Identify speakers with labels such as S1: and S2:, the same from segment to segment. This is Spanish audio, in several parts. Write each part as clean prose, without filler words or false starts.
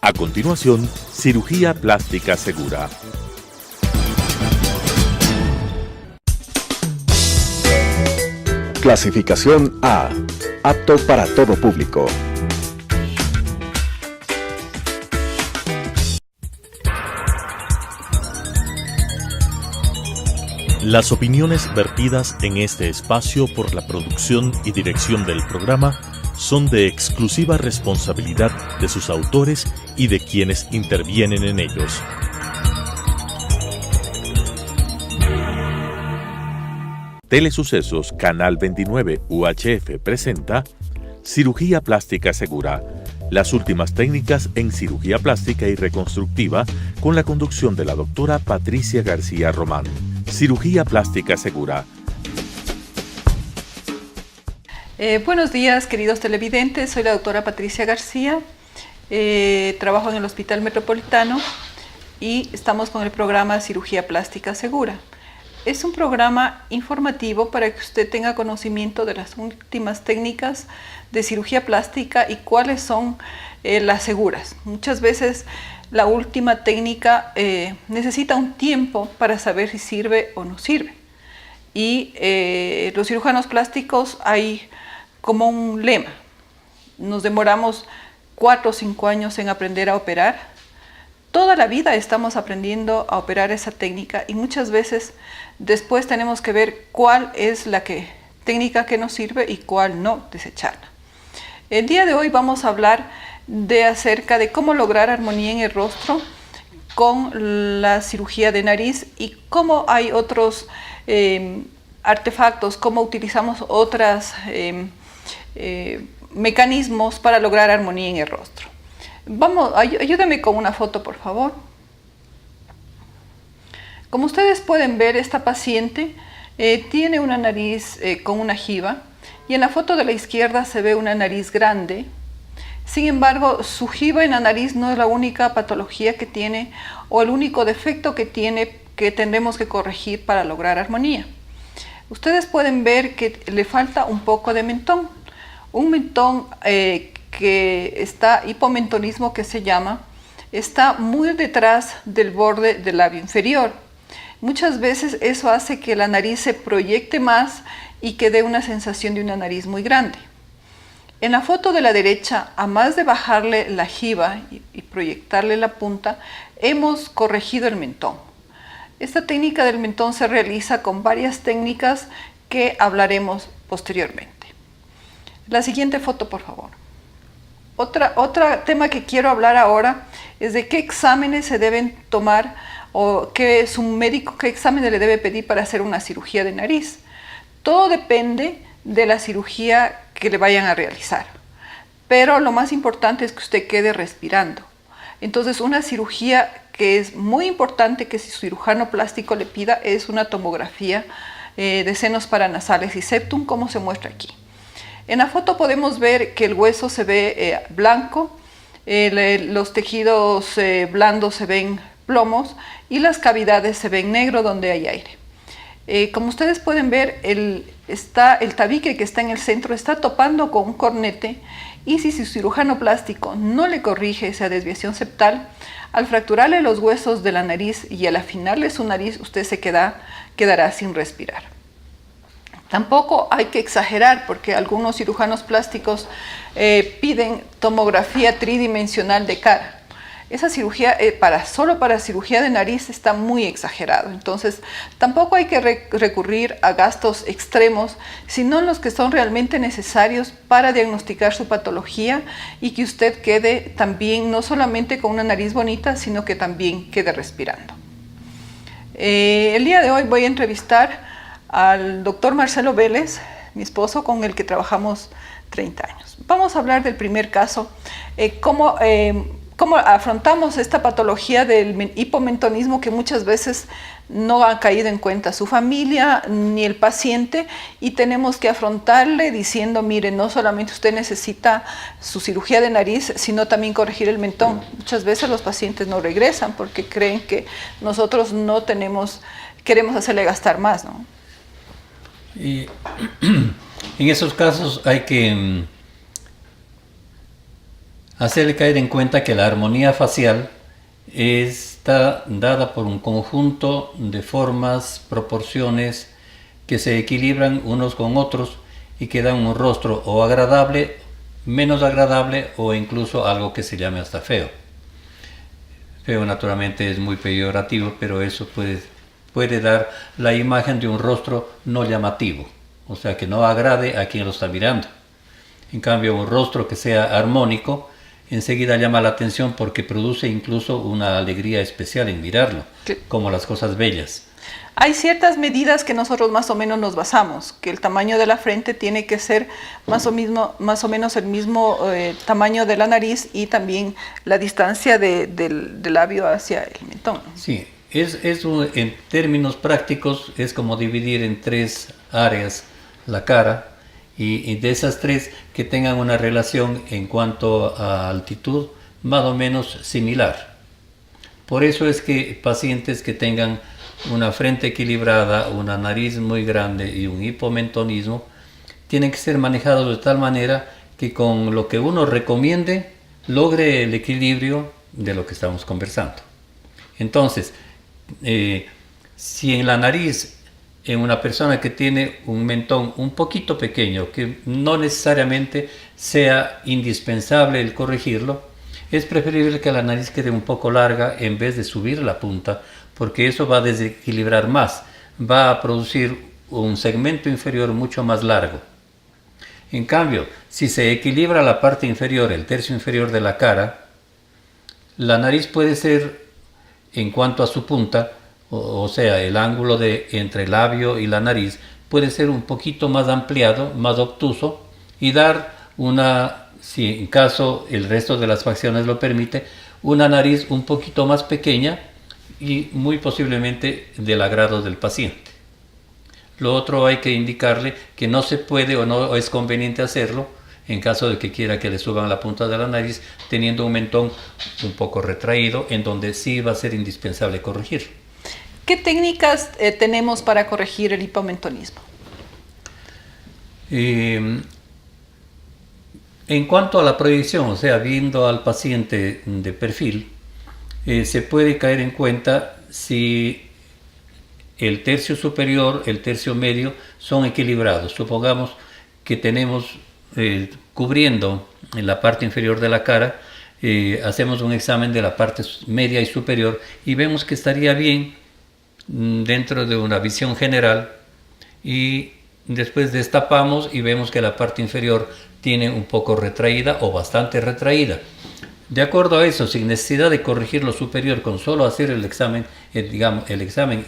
S1: A continuación, cirugía plástica segura.
S2: Clasificación A. Apto para todo público.
S1: Las opiniones vertidas en este espacio por la producción y dirección del programa son de exclusiva responsabilidad de sus autores y de quienes intervienen en ellos. Telesucesos Canal 29 UHF presenta Cirugía Plástica Segura, las últimas técnicas en cirugía plástica y reconstructiva, con la conducción de la doctora Patricia García Román. Cirugía Plástica Segura.
S3: Buenos días, queridos televidentes. Soy la doctora Patricia García. Trabajo en el Hospital Metropolitano y estamos con el programa Cirugía Plástica Segura. Es un programa informativo para que usted tenga conocimiento de las últimas técnicas de cirugía plástica y cuáles son las seguras. Muchas veces la última técnica necesita un tiempo para saber si sirve o no sirve. Y los cirujanos plásticos hay como un lema. Nos demoramos 4 o 5 años en aprender a operar. Toda la vida estamos aprendiendo a operar esa técnica y muchas veces después tenemos que ver cuál es la técnica que nos sirve y cuál no, desecharla. El día de hoy vamos a hablar acerca de cómo lograr armonía en el rostro con la cirugía de nariz y cómo hay otros artefactos, cómo utilizamos otros mecanismos para lograr armonía en el rostro. Ayúdame con una foto, por favor. Como ustedes pueden ver, esta paciente tiene una nariz con una jiba y en la foto de la izquierda se ve una nariz grande. Sin embargo, su jiba en la nariz no es la única patología que tiene o el único defecto que tiene que tendremos que corregir para lograr armonía. Ustedes pueden ver que le falta un poco de mentón. Un mentón que está hipomentonismo, que se llama, está muy detrás del borde del labio inferior. Muchas veces eso hace que la nariz se proyecte más y que dé una sensación de una nariz muy grande. En la foto de la derecha, a más de bajarle la jiba y proyectarle la punta, hemos corregido el mentón. Esta técnica del mentón se realiza con varias técnicas que hablaremos posteriormente. La siguiente foto, por favor. Otro tema que quiero hablar ahora es de qué exámenes se deben tomar o qué exámenes le debe pedir para hacer una cirugía de nariz. Todo depende de la cirugía que le vayan a realizar, pero lo más importante es que usted quede respirando. Entonces, una cirugía que es muy importante que si su cirujano plástico le pida es una tomografía de senos paranasales y septum, como se muestra aquí. En la foto podemos ver que el hueso se ve blanco, los tejidos blandos se ven plomos y las cavidades se ven negro donde hay aire. Como ustedes pueden ver, el tabique que está en el centro está topando con un cornete y si su cirujano plástico no le corrige esa desviación septal, al fracturarle los huesos de la nariz y al afinarle su nariz, usted se quedará sin respirar. Tampoco hay que exagerar porque algunos cirujanos plásticos piden tomografía tridimensional de cara. Esa cirugía solo para cirugía de nariz está muy exagerado. Entonces tampoco hay que recurrir a gastos extremos, sino los que son realmente necesarios para diagnosticar su patología y que usted quede también no solamente con una nariz bonita, sino que también quede respirando. El día de hoy voy a entrevistar al doctor Marcelo Vélez, mi esposo, con el que trabajamos 30 años. Vamos a hablar del primer caso, cómo afrontamos esta patología del hipomentonismo que muchas veces no ha caído en cuenta su familia ni el paciente y tenemos que afrontarle diciendo, mire, no solamente usted necesita su cirugía de nariz, sino también corregir el mentón. Muchas veces los pacientes no regresan porque creen que nosotros queremos hacerle gastar más, ¿no?
S4: Y en esos casos hay que hacerle caer en cuenta que la armonía facial está dada por un conjunto de formas, proporciones que se equilibran unos con otros y que dan un rostro o agradable, menos agradable o incluso algo que se llame hasta feo. Feo naturalmente es muy peyorativo, pero eso puede dar la imagen de un rostro no llamativo, o sea que no agrade a quien lo está mirando. En cambio, un rostro que sea armónico enseguida llama la atención porque produce incluso una alegría especial en mirarlo, como las cosas bellas.
S3: Hay ciertas medidas que nosotros más o menos nos basamos, que el tamaño de la frente tiene que ser más o menos el mismo tamaño de la nariz y también la distancia del labio hacia el mentón.
S4: Sí, en términos prácticos es como dividir en 3 áreas la cara y de esas 3 que tengan una relación en cuanto a altitud más o menos similar. Por eso es que pacientes que tengan una frente equilibrada, una nariz muy grande y un hipomentonismo tienen que ser manejados de tal manera que con lo que uno recomiende logre el equilibrio de lo que estamos conversando. Entonces, si en la nariz, en una persona que tiene un mentón un poquito pequeño, que no necesariamente sea indispensable el corregirlo, es preferible que la nariz quede un poco larga en vez de subir la punta, porque eso va a desequilibrar más, va a producir un segmento inferior mucho más largo. En cambio, si se equilibra la parte inferior, el tercio inferior de la cara, la nariz puede ser, en cuanto a su punta, o sea, el ángulo entre el labio y la nariz, puede ser un poquito más ampliado, más obtuso, y dar si en caso el resto de las facciones lo permite, una nariz un poquito más pequeña y muy posiblemente del agrado del paciente. Lo otro hay que indicarle que no se puede o no es conveniente hacerlo en caso de que quiera que le suban la punta de la nariz teniendo un mentón un poco retraído, en donde sí va a ser indispensable corregir.
S3: ¿Qué técnicas tenemos para corregir el hipomentonismo?
S4: En cuanto a la proyección, o sea, viendo al paciente de perfil, se puede caer en cuenta si el tercio superior, el tercio medio son equilibrados. Supongamos que tenemos cubriendo en la parte inferior de la cara, hacemos un examen de la parte media y superior y vemos que estaría bien dentro de una visión general, y después destapamos y vemos que la parte inferior tiene un poco retraída o bastante retraída. De acuerdo a eso, sin necesidad de corregir lo superior, con solo hacer el examen,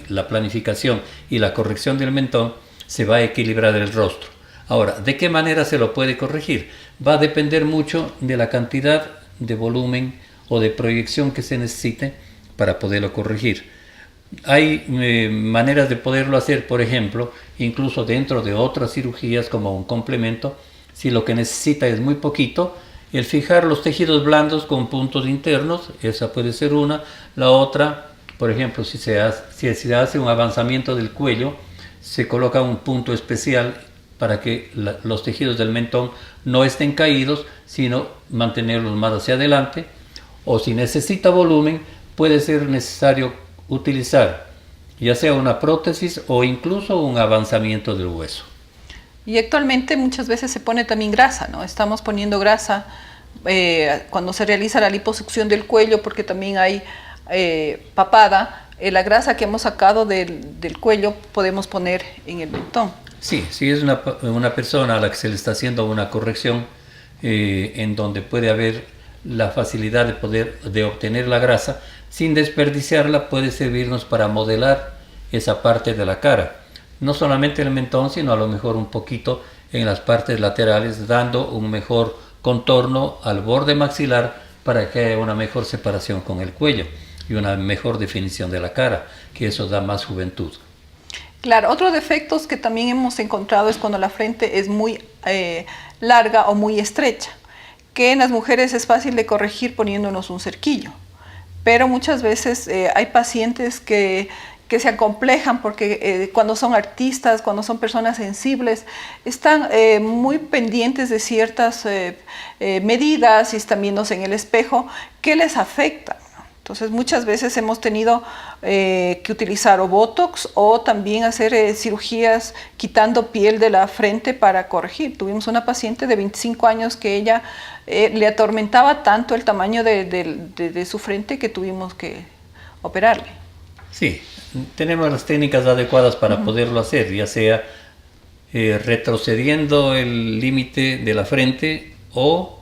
S4: la planificación y la corrección del mentón, se va a equilibrar el rostro. Ahora, ¿de qué manera se lo puede corregir? Va a depender mucho de la cantidad de volumen o de proyección que se necesite para poderlo corregir. Hay maneras de poderlo hacer, por ejemplo, incluso dentro de otras cirugías como un complemento, si lo que necesita es muy poquito, el fijar los tejidos blandos con puntos internos, esa puede ser una. La otra, por ejemplo, si se hace un avanzamiento del cuello, se coloca un punto especial para que los tejidos del mentón no estén caídos, sino mantenerlos más hacia adelante. O si necesita volumen, puede ser necesario utilizar ya sea una prótesis o incluso un avanzamiento del hueso.
S3: Y actualmente muchas veces se pone también grasa, ¿no? Estamos poniendo grasa cuando se realiza la liposucción del cuello, porque también hay papada. La grasa que hemos sacado del cuello podemos poner en el mentón.
S4: Sí, si es una persona a la que se le está haciendo una corrección en donde puede haber la facilidad de obtener la grasa, sin desperdiciarla, puede servirnos para modelar esa parte de la cara. No solamente el mentón, sino a lo mejor un poquito en las partes laterales, dando un mejor contorno al borde maxilar para que haya una mejor separación con el cuello y una mejor definición de la cara, que eso da más juventud.
S3: Claro, otros defectos que también hemos encontrado es cuando la frente es muy larga o muy estrecha, que en las mujeres es fácil de corregir poniéndonos un cerquillo. Pero muchas veces hay pacientes que que se acomplejan porque cuando son artistas, cuando son personas sensibles, están muy pendientes de ciertas medidas y están viéndose en el espejo que les afectan. Entonces muchas veces hemos tenido que utilizar o Botox o también hacer cirugías quitando piel de la frente para corregir. Tuvimos una paciente de 25 años que ella le atormentaba tanto el tamaño de su frente que tuvimos que operarle.
S4: Sí, tenemos las técnicas adecuadas para poderlo hacer, ya sea retrocediendo el límite de la frente o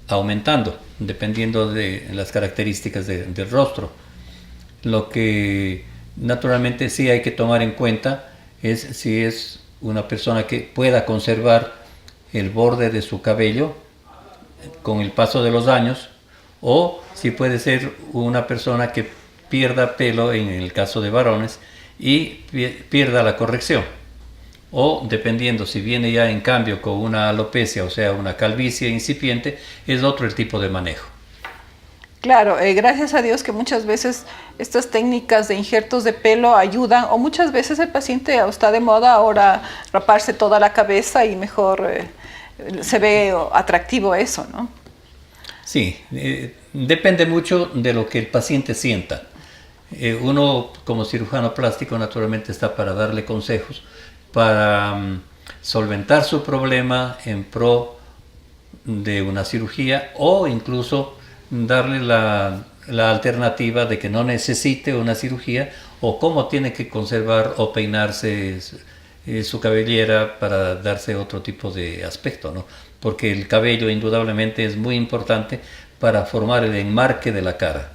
S4: aumentando, dependiendo de las características del rostro. Lo que naturalmente sí hay que tomar en cuenta es si es una persona que pueda conservar el borde de su cabello con el paso de los años, o si puede ser una persona que pierda pelo en el caso de varones y pierda la corrección, o dependiendo si viene ya en cambio con una alopecia, o sea una calvicie incipiente, es otro el tipo de manejo.
S3: Claro, gracias a Dios que muchas veces estas técnicas de injertos de pelo ayudan, o muchas veces el paciente está de moda ahora raparse toda la cabeza y mejor se ve atractivo eso, ¿no?
S4: Sí, depende mucho de lo que el paciente sienta. Uno como cirujano plástico naturalmente está para darle consejos, para solventar su problema en pro de una cirugía, o incluso darle la alternativa de que no necesite una cirugía, o cómo tiene que conservar o peinarse su cabellera para darse otro tipo de aspecto, ¿no? Porque el cabello indudablemente es muy importante para formar el enmarque de la cara.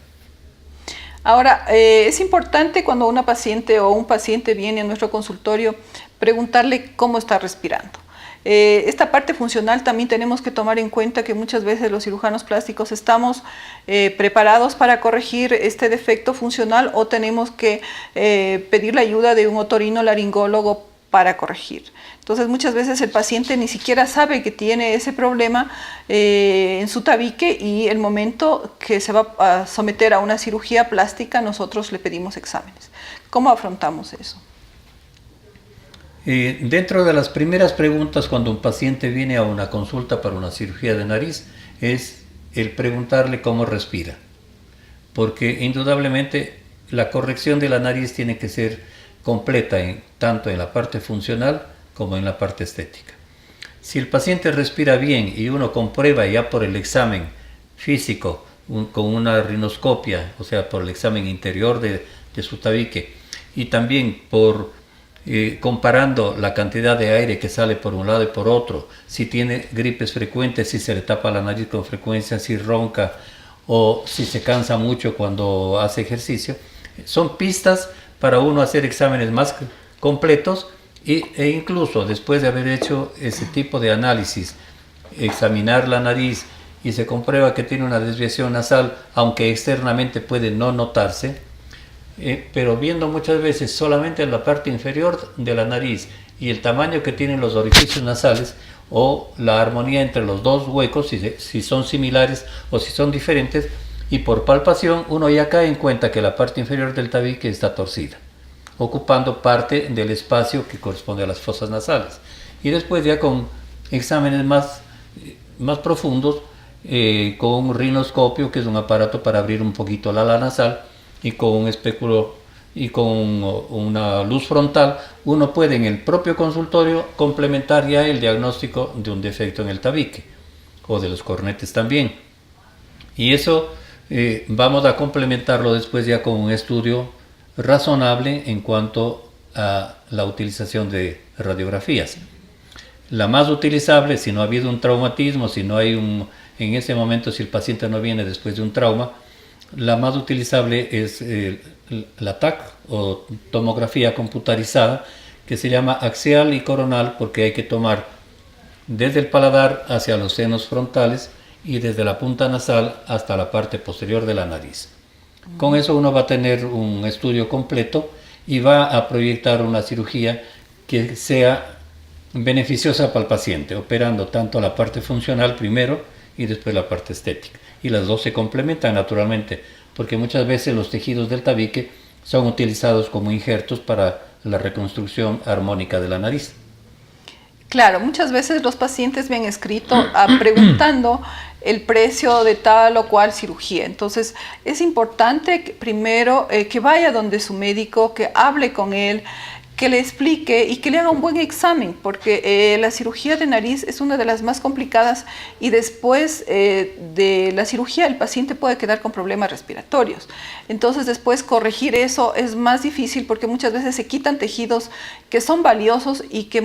S3: Ahora, es importante cuando una paciente o un paciente viene a nuestro consultorio preguntarle cómo está respirando. Esta parte funcional también tenemos que tomar en cuenta que muchas veces los cirujanos plásticos estamos preparados para corregir este defecto funcional, o tenemos que pedir la ayuda de un otorrinolaringólogo para corregir. Entonces muchas veces el paciente ni siquiera sabe que tiene ese problema en su tabique, y el momento que se va a someter a una cirugía plástica nosotros le pedimos exámenes. ¿Cómo afrontamos eso?
S4: Dentro de las primeras preguntas cuando un paciente viene a una consulta para una cirugía de nariz es el preguntarle cómo respira, porque indudablemente la corrección de la nariz tiene que ser completa tanto en la parte funcional como en la parte estética. Si el paciente respira bien y uno comprueba ya por el examen físico con una rinoscopia, o sea por el examen interior de su tabique, y también por comparando la cantidad de aire que sale por un lado y por otro, si tiene gripes frecuentes, si se le tapa la nariz con frecuencia, si ronca o si se cansa mucho cuando hace ejercicio, son pistas para uno hacer exámenes más completos, e incluso después de haber hecho ese tipo de análisis, examinar la nariz y se comprueba que tiene una desviación nasal, aunque externamente puede no notarse, pero viendo muchas veces solamente en la parte inferior de la nariz y el tamaño que tienen los orificios nasales, o la armonía entre los dos huecos, si son similares o si son diferentes, y por palpación uno ya cae en cuenta que la parte inferior del tabique está torcida, ocupando parte del espacio que corresponde a las fosas nasales. Y después ya con exámenes más profundos, con un rinoscopio, que es un aparato para abrir un poquito la ala nasal, y con un espéculo y con una luz frontal, uno puede en el propio consultorio complementar ya el diagnóstico de un defecto en el tabique o de los cornetes también. Y eso vamos a complementarlo después ya con un estudio razonable en cuanto a la utilización de radiografías. La más utilizable, si no ha habido un traumatismo, si no hay en ese momento, si el paciente no viene después de un trauma, la más utilizable es la TAC o tomografía computarizada, que se llama axial y coronal, porque hay que tomar desde el paladar hacia los senos frontales y desde la punta nasal hasta la parte posterior de la nariz. Con eso uno va a tener un estudio completo y va a proyectar una cirugía que sea beneficiosa para el paciente, operando tanto la parte funcional primero y después la parte estética. Y las dos se complementan naturalmente, porque muchas veces los tejidos del tabique son utilizados como injertos para la reconstrucción armónica de la nariz.
S3: Claro, muchas veces los pacientes me han escrito preguntando el precio de tal o cual cirugía. Entonces, es importante que primero que vaya donde su médico, que hable con él, que le explique y que le haga un buen examen, porque la cirugía de nariz es una de las más complicadas y después de la cirugía el paciente puede quedar con problemas respiratorios. Entonces después corregir eso es más difícil porque muchas veces se quitan tejidos que son valiosos y que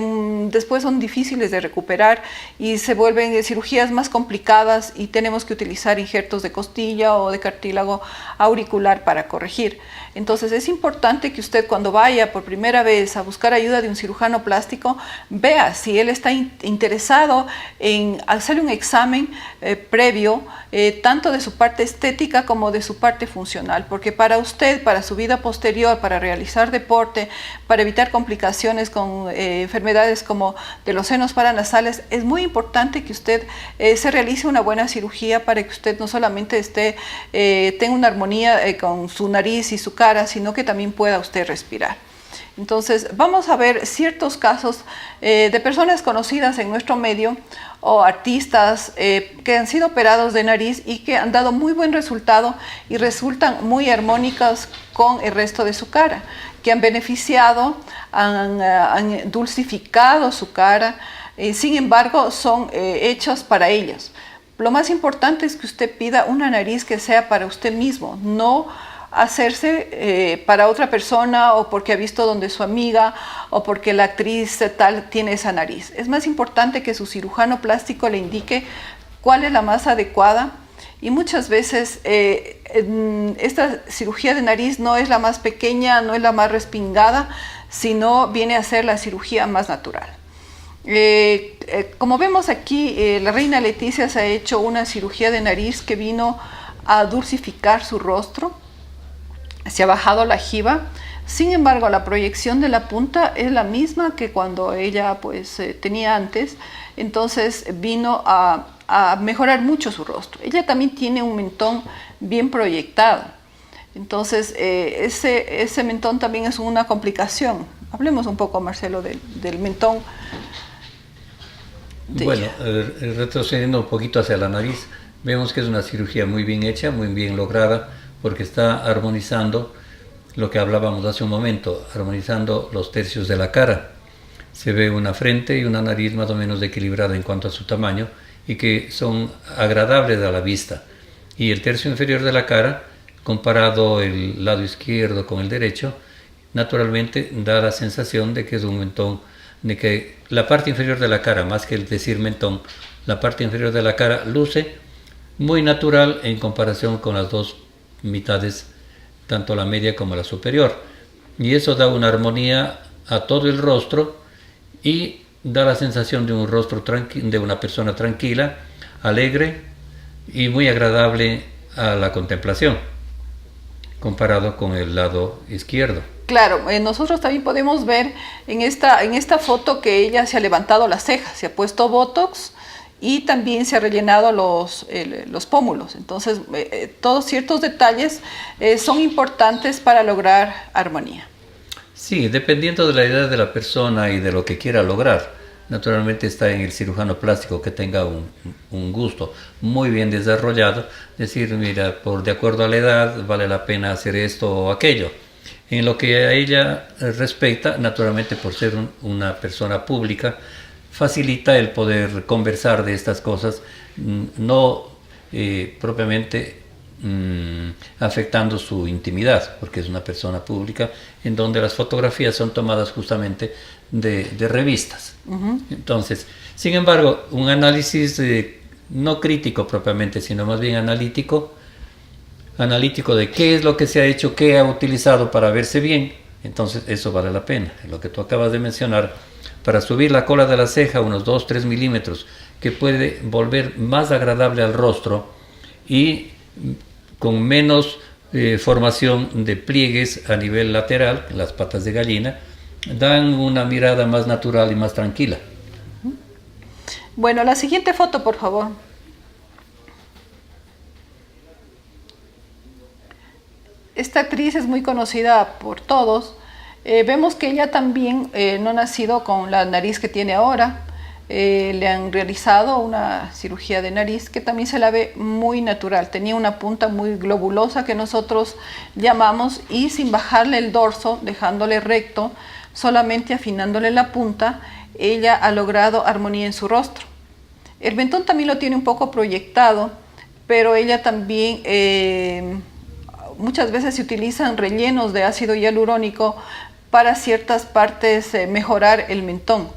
S3: después son difíciles de recuperar y se vuelven cirugías más complicadas y tenemos que utilizar injertos de costilla o de cartílago auricular para corregir. Entonces es importante que usted cuando vaya por primera vez a buscar ayuda de un cirujano plástico, vea si él está interesado en hacerle un examen previo, tanto de su parte estética como de su parte funcional, porque para usted, para su vida posterior, para realizar deporte, para evitar complicaciones con enfermedades como de los senos paranasales, es muy importante que usted se realice una buena cirugía para que usted no solamente tenga una armonía con su nariz y su cara, sino que también pueda usted respirar. Entonces vamos a ver ciertos casos de personas conocidas en nuestro medio o artistas que han sido operados de nariz y que han dado muy buen resultado y resultan muy armónicas con el resto de su cara, que han beneficiado, han dulcificado su cara, sin embargo son hechos para ellos. Lo más importante es que usted pida una nariz que sea para usted mismo, no hacerse para otra persona o porque ha visto donde su amiga o porque la actriz tal tiene esa nariz. Es más importante que su cirujano plástico le indique cuál es la más adecuada y muchas veces esta cirugía de nariz no es la más pequeña, no es la más respingada, sino viene a ser la cirugía más natural. Como vemos aquí, la reina Leticia se ha hecho una cirugía de nariz que vino a dulcificar su rostro. Se ha bajado la jiba, sin embargo la proyección de la punta es la misma que cuando ella tenía antes, entonces vino a mejorar mucho su rostro. Ella también tiene un mentón bien proyectado, entonces ese mentón también es una complicación. Hablemos un poco, Marcelo, del mentón.
S4: Bueno, retrocediendo un poquito hacia la nariz, vemos que es una cirugía muy bien hecha, muy bien lograda, porque está armonizando lo que hablábamos hace un momento, armonizando los tercios de la cara. Se ve una frente y una nariz más o menos equilibrada en cuanto a su tamaño y que son agradables a la vista. Y el tercio inferior de la cara, comparado el lado izquierdo con el derecho, naturalmente da la sensación de que es un mentón, de que la parte inferior de la cara, más que el decir mentón, la parte inferior de la cara luce muy natural en comparación con las dos mitades, tanto la media como la superior, y eso da una armonía a todo el rostro y da la sensación de un rostro de una persona tranquila, alegre y muy agradable a la contemplación, comparado con el lado izquierdo.
S3: Claro, nosotros también podemos ver en esta foto que ella se ha levantado las cejas, se ha puesto Botox y también se ha rellenado los pómulos. Entonces, todos ciertos detalles son importantes para lograr armonía.
S4: Sí, dependiendo de la edad de la persona y de lo que quiera lograr. Naturalmente está en el cirujano plástico que tenga un gusto muy bien desarrollado, decir, mira, de acuerdo a la edad vale la pena hacer esto o aquello. En lo que a ella respecta, naturalmente por ser una persona pública, facilita el poder conversar de estas cosas, no propiamente afectando su intimidad, porque es una persona pública en donde las fotografías son tomadas justamente de revistas. Entonces, sin embargo, un análisis no crítico propiamente, sino más bien analítico de qué es lo que se ha hecho, qué ha utilizado para verse bien, entonces eso vale la pena. Lo que tú acabas de mencionar, para subir la cola de la ceja unos 2-3 milímetros, que puede volver más agradable al rostro y con menos formación de pliegues a nivel lateral, las patas de gallina, dan una mirada más natural y más tranquila.
S3: Bueno, la siguiente foto, por favor. Esta actriz es muy conocida por todos. Vemos que ella también no ha nacido con la nariz que tiene ahora. Le han realizado una cirugía de nariz que también se la ve muy natural. Tenía una punta muy globulosa que nosotros llamamos, y sin bajarle el dorso, dejándole recto, solamente afinándole la punta, ella ha logrado armonía en su rostro. El mentón también lo tiene un poco proyectado, pero ella también, muchas veces se utilizan rellenos de ácido hialurónico para ciertas partes mejorar el mentón.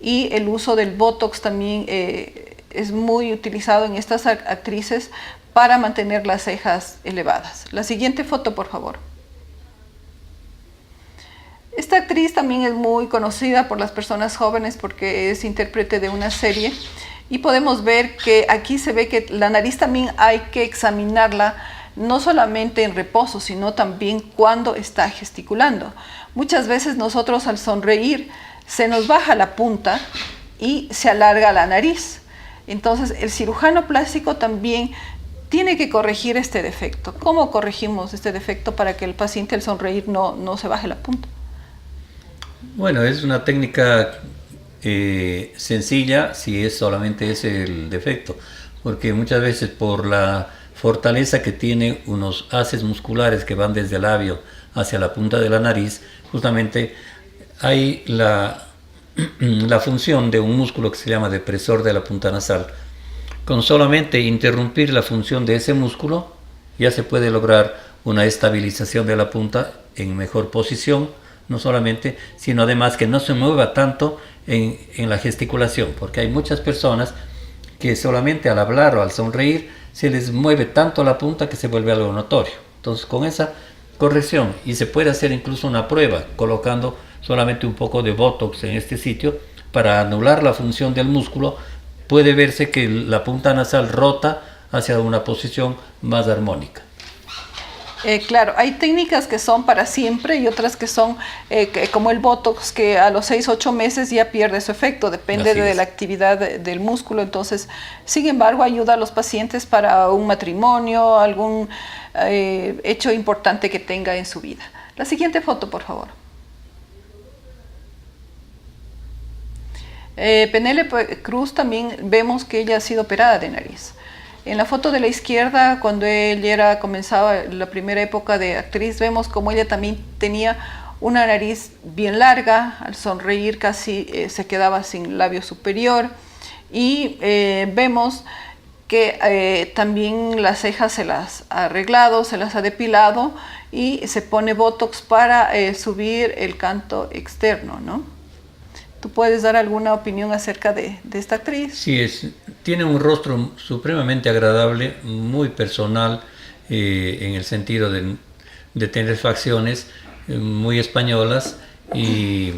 S3: Y el uso del Botox también es muy utilizado en estas actrices para mantener las cejas elevadas. La siguiente foto, por favor. Esta actriz también es muy conocida por las personas jóvenes porque es intérprete de una serie, y podemos ver que aquí se ve que la nariz también hay que examinarla no solamente en reposo, sino también cuando está gesticulando. Muchas veces nosotros al sonreír se nos baja la punta y se alarga la nariz. Entonces el cirujano plástico también tiene que corregir este defecto. ¿Cómo corregimos este defecto para que el paciente al sonreír no se baje la punta?
S4: Bueno, es una técnica sencilla si es solamente ese el defecto, porque muchas veces por la fortaleza que tiene unos haces musculares que van desde el labio hacia la punta de la nariz, justamente hay la función de un músculo que se llama depresor de la punta nasal. Con solamente interrumpir la función de ese músculo ya se puede lograr una estabilización de la punta en mejor posición, no solamente, sino además que no se mueva tanto en la gesticulación, porque hay muchas personas que solamente al hablar o al sonreír se les mueve tanto la punta que se vuelve algo notorio. Entonces con esa corrección, y se puede hacer incluso una prueba colocando solamente un poco de Botox en este sitio para anular la función del músculo, puede verse que la punta nasal rota hacia una posición más armónica.
S3: Claro, hay técnicas que son para siempre y otras que son como el Botox, que a los 6-8 meses ya pierde su efecto, depende de la actividad del músculo. Entonces, sin embargo, ayuda a los pacientes para un matrimonio, algún hecho importante que tenga en su vida. La siguiente foto, por favor. Penélope Cruz también vemos que ella ha sido operada de nariz. En la foto de la izquierda, cuando ella comenzaba la primera época de actriz, vemos como ella también tenía una nariz bien larga, al sonreír casi se quedaba sin labio superior, y vemos que también las cejas se las ha arreglado, se las ha depilado y se pone Botox para subir el canto externo, ¿no? ¿Tú puedes dar alguna opinión acerca de esta actriz?
S4: Sí, tiene un rostro supremamente agradable, muy personal, en el sentido de tener facciones muy españolas y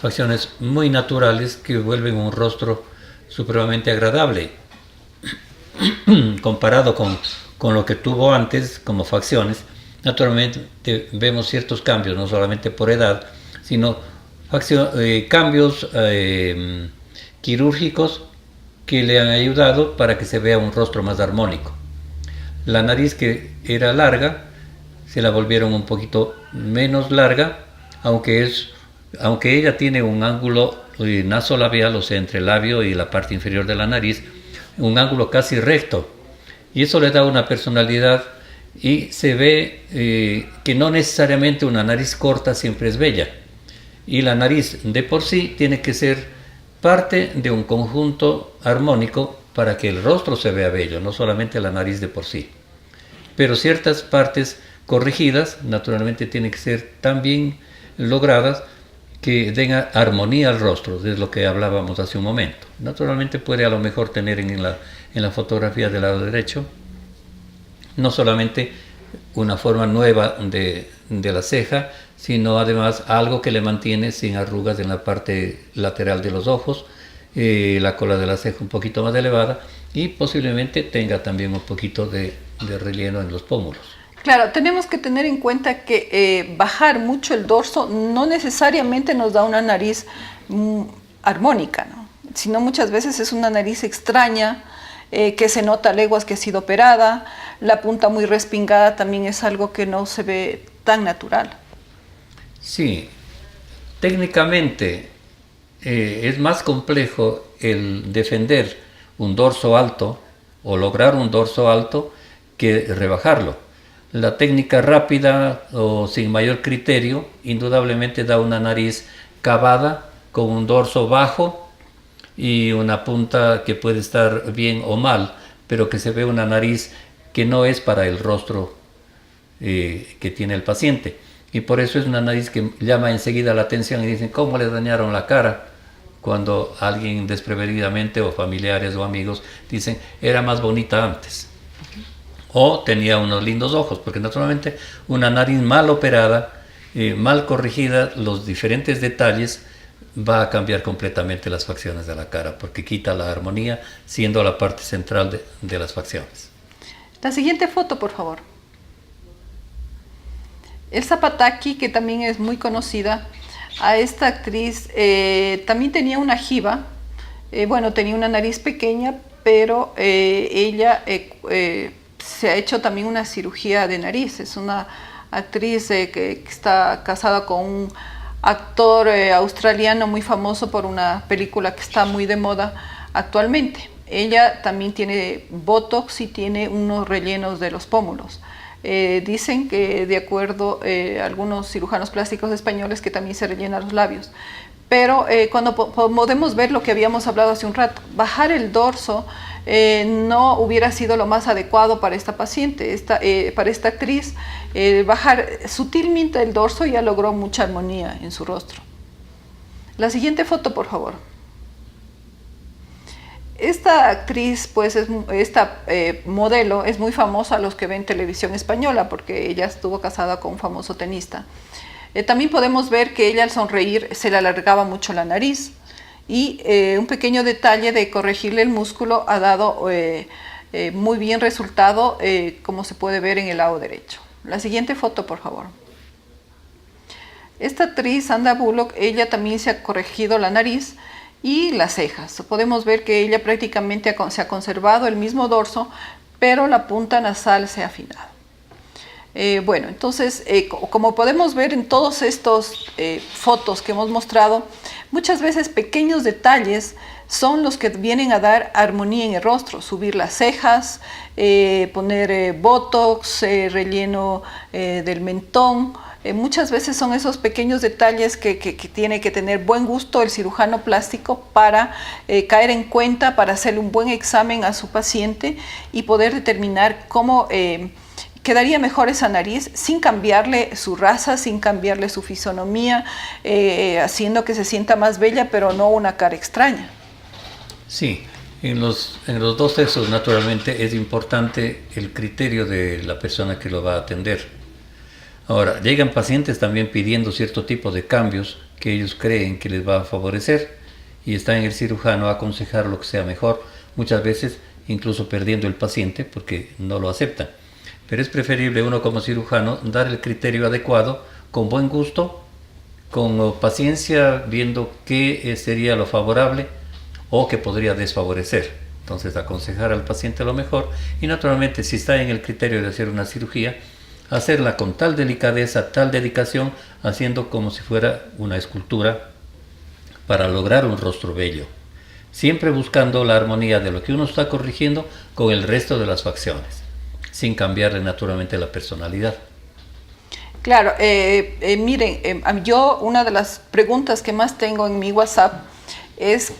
S4: facciones muy naturales que vuelven un rostro supremamente agradable. Comparado con lo que tuvo antes como facciones, naturalmente vemos ciertos cambios, no solamente por edad, sino cambios quirúrgicos que le han ayudado para que se vea un rostro más armónico. La nariz, que era larga, se la volvieron un poquito menos larga, aunque ella tiene un ángulo nasolabial, o sea, entre el labio y la parte inferior de la nariz, un ángulo casi recto, y eso le da una personalidad, y se ve que no necesariamente una nariz corta siempre es bella. Y la nariz de por sí tiene que ser parte de un conjunto armónico para que el rostro se vea bello, no solamente la nariz de por sí. Pero ciertas partes corregidas, naturalmente, tienen que ser tan bien logradas que den armonía al rostro, de lo que hablábamos hace un momento. Naturalmente puede a lo mejor tener en la fotografía del lado derecho no solamente una forma nueva de la ceja, sino además algo que le mantiene sin arrugas en la parte lateral de los ojos, la cola de la ceja un poquito más elevada, y posiblemente tenga también un poquito de relleno en los pómulos.
S3: Claro, tenemos que tener en cuenta que bajar mucho el dorso no necesariamente nos da una nariz armónica, ¿no? Sino muchas veces es una nariz extraña, que se nota a leguas que ha sido operada. La punta muy respingada también es algo que no se ve tan natural.
S4: Sí, técnicamente es más complejo el defender un dorso alto o lograr un dorso alto que rebajarlo. La técnica rápida o sin mayor criterio indudablemente da una nariz cavada con un dorso bajo y una punta que puede estar bien o mal, pero que se ve una nariz que no es para el rostro que tiene el paciente. Y por eso es una nariz que llama enseguida la atención y dicen, ¿cómo le dañaron la cara? Cuando alguien desprevenidamente o familiares o amigos dicen, era más bonita antes. O tenía unos lindos ojos, porque naturalmente una nariz mal operada, mal corregida, los diferentes detalles, va a cambiar completamente las facciones de la cara, porque quita la armonía, siendo la parte central de las facciones.
S3: La siguiente foto, por favor. Elsa Pataky, que también es muy conocida, a esta actriz también tenía una jiba, bueno, tenía una nariz pequeña, pero ella se ha hecho también una cirugía de nariz. Es una actriz que está casada con un actor australiano muy famoso por una película que está muy de moda actualmente. Ella también tiene botox y tiene unos rellenos de los pómulos. Dicen que de acuerdo a algunos cirujanos plásticos españoles que también se rellenan los labios. Pero cuando podemos ver lo que habíamos hablado hace un rato, bajar el dorso no hubiera sido lo más adecuado para esta paciente, para esta actriz. Bajar sutilmente el dorso ya logró mucha armonía en su rostro. La siguiente foto, por favor. Esta actriz, pues esta modelo es muy famosa a los que ven televisión española porque ella estuvo casada con un famoso tenista. También podemos ver que ella al sonreír se le alargaba mucho la nariz y un pequeño detalle de corregirle el músculo ha dado muy bien resultado, como se puede ver en el lado derecho. La siguiente foto, por favor. Esta actriz, Sandra Bullock, ella también se ha corregido la nariz y las cejas. Podemos ver que ella prácticamente se ha conservado el mismo dorso, pero la punta nasal se ha afinado. Bueno, entonces, como podemos ver en todas estas fotos que hemos mostrado, muchas veces pequeños detalles son los que vienen a dar armonía en el rostro. Subir las cejas, poner botox, relleno del mentón. Muchas veces son esos pequeños detalles que tiene que tener buen gusto el cirujano plástico para caer en cuenta, para hacerle un buen examen a su paciente y poder determinar cómo quedaría mejor esa nariz sin cambiarle su raza, sin cambiarle su fisonomía, haciendo que se sienta más bella, pero no una cara extraña.
S4: Sí, en los dos sexos naturalmente es importante el criterio de la persona que lo va a atender. Ahora, llegan pacientes también pidiendo cierto tipo de cambios que ellos creen que les va a favorecer y está en el cirujano a aconsejar lo que sea mejor, muchas veces incluso perdiendo el paciente porque no lo aceptan. Pero es preferible uno como cirujano dar el criterio adecuado, con buen gusto, con paciencia, viendo qué sería lo favorable o que podría desfavorecer. Entonces aconsejar al paciente lo mejor y naturalmente si está en el criterio de hacer una cirugía, hacerla con tal delicadeza, tal dedicación, haciendo como si fuera una escultura para lograr un rostro bello. Siempre buscando la armonía de lo que uno está corrigiendo con el resto de las facciones, sin cambiarle naturalmente la personalidad.
S3: Claro, miren, yo una de las preguntas que más tengo en mi WhatsApp es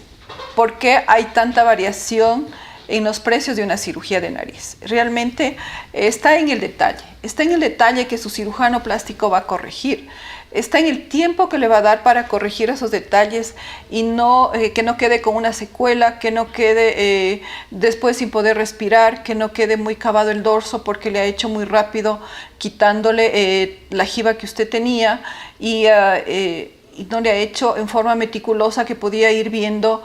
S3: ¿por qué hay tanta variación en los precios de una cirugía de nariz? Realmente está en el detalle que su cirujano plástico va a corregir. Está en el tiempo que le va a dar para corregir esos detalles y que no quede con una secuela, que no quede después sin poder respirar, que no quede muy cavado el dorso porque le ha hecho muy rápido quitándole la jiba que usted tenía y no le ha hecho en forma meticulosa que podía ir viendo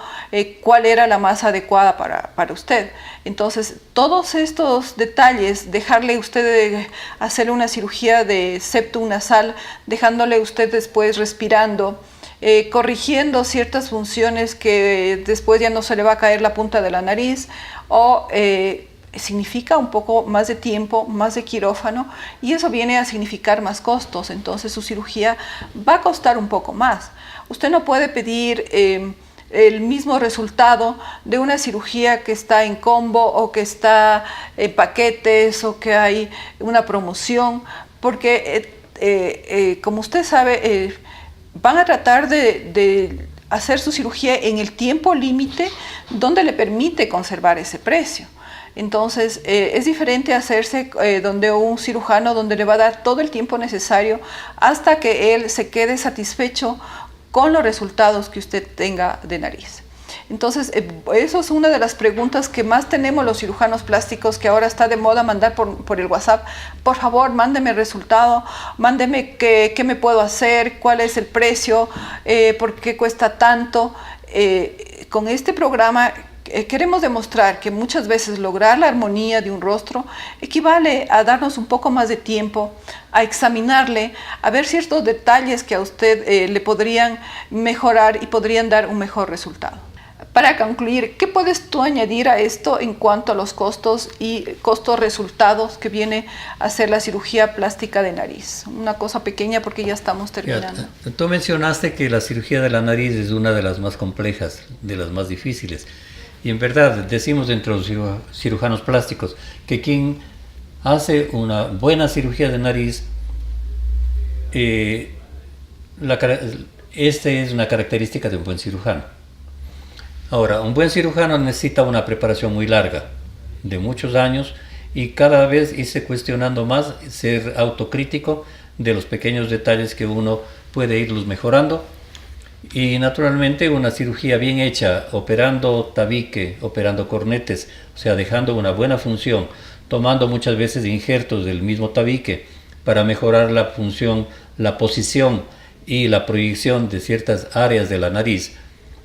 S3: cuál era la más adecuada para usted. Entonces, todos estos detalles, dejarle usted hacerle una cirugía de septum nasal, dejándole usted después respirando, corrigiendo ciertas funciones que después ya no se le va a caer la punta de la nariz, o significa un poco más de tiempo, más de quirófano, y eso viene a significar más costos. Entonces su cirugía va a costar un poco más. Usted no puede pedir el mismo resultado de una cirugía que está en combo, o que está en paquetes, o que hay una promoción, porque como usted sabe, van a tratar de hacer su cirugía en el tiempo límite donde le permite conservar ese precio. Entonces es diferente hacerse donde un cirujano donde le va a dar todo el tiempo necesario hasta que él se quede satisfecho con los resultados que usted tenga de nariz. Entonces, eso es una de las preguntas que más tenemos los cirujanos plásticos, que ahora está de moda mandar por el WhatsApp. Por favor, mándeme el resultado, mándeme qué me puedo hacer, cuál es el precio, por qué cuesta tanto. Con este programa queremos demostrar que muchas veces lograr la armonía de un rostro equivale a darnos un poco más de tiempo, a examinarle, a ver ciertos detalles que a usted le podrían mejorar y podrían dar un mejor resultado. Para concluir, ¿qué puedes tú añadir a esto en cuanto a los costos y costos-resultados que viene a hacer la cirugía plástica de nariz? Una cosa pequeña porque ya estamos terminando.
S4: Tú mencionaste que la cirugía de la nariz es una de las más complejas, de las más difíciles. Y en verdad, decimos entre los cirujanos plásticos que quien hace una buena cirugía de nariz, esta es una característica de un buen cirujano. Ahora, un buen cirujano necesita una preparación muy larga, de muchos años, y cada vez irse cuestionando más, ser autocrítico de los pequeños detalles que uno puede irlos mejorando. Y naturalmente una cirugía bien hecha, operando tabique, operando cornetes, o sea, dejando una buena función, tomando muchas veces injertos del mismo tabique para mejorar la función, la posición y la proyección de ciertas áreas de la nariz,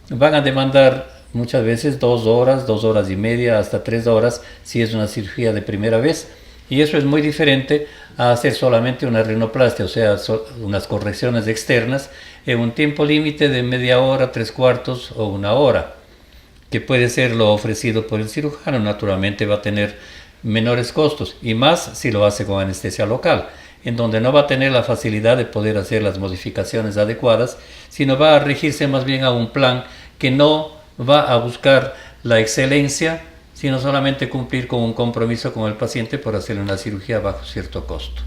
S4: van a demandar muchas veces 2 horas, 2 horas y media, hasta 3 horas si es una cirugía de primera vez. Y eso es muy diferente a hacer solamente una rinoplastia, o sea, unas correcciones externas en un tiempo límite de media hora, 3/4 o 1 hora, que puede ser lo ofrecido por el cirujano. Naturalmente va a tener menores costos, y más si lo hace con anestesia local, en donde no va a tener la facilidad de poder hacer las modificaciones adecuadas, sino va a regirse más bien a un plan que no va a buscar la excelencia, sino solamente cumplir con un compromiso con el paciente por hacerle una cirugía bajo cierto costo.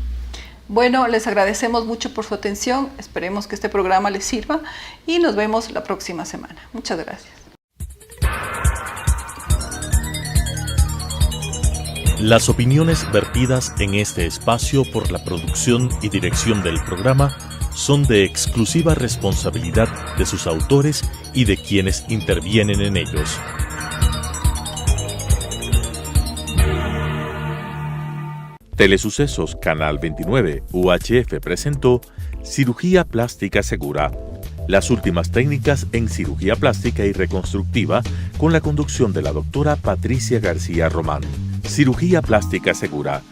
S3: Bueno, les agradecemos mucho por su atención, esperemos que este programa les sirva y nos vemos la próxima semana. Muchas gracias.
S1: Las opiniones vertidas en este espacio por la producción y dirección del programa son de exclusiva responsabilidad de sus autores y de quienes intervienen en ellos. Telesucesos Canal 29 UHF presentó Cirugía Plástica Segura, las últimas técnicas en cirugía plástica y reconstructiva, con la conducción de la doctora Patricia García Román. Cirugía Plástica Segura,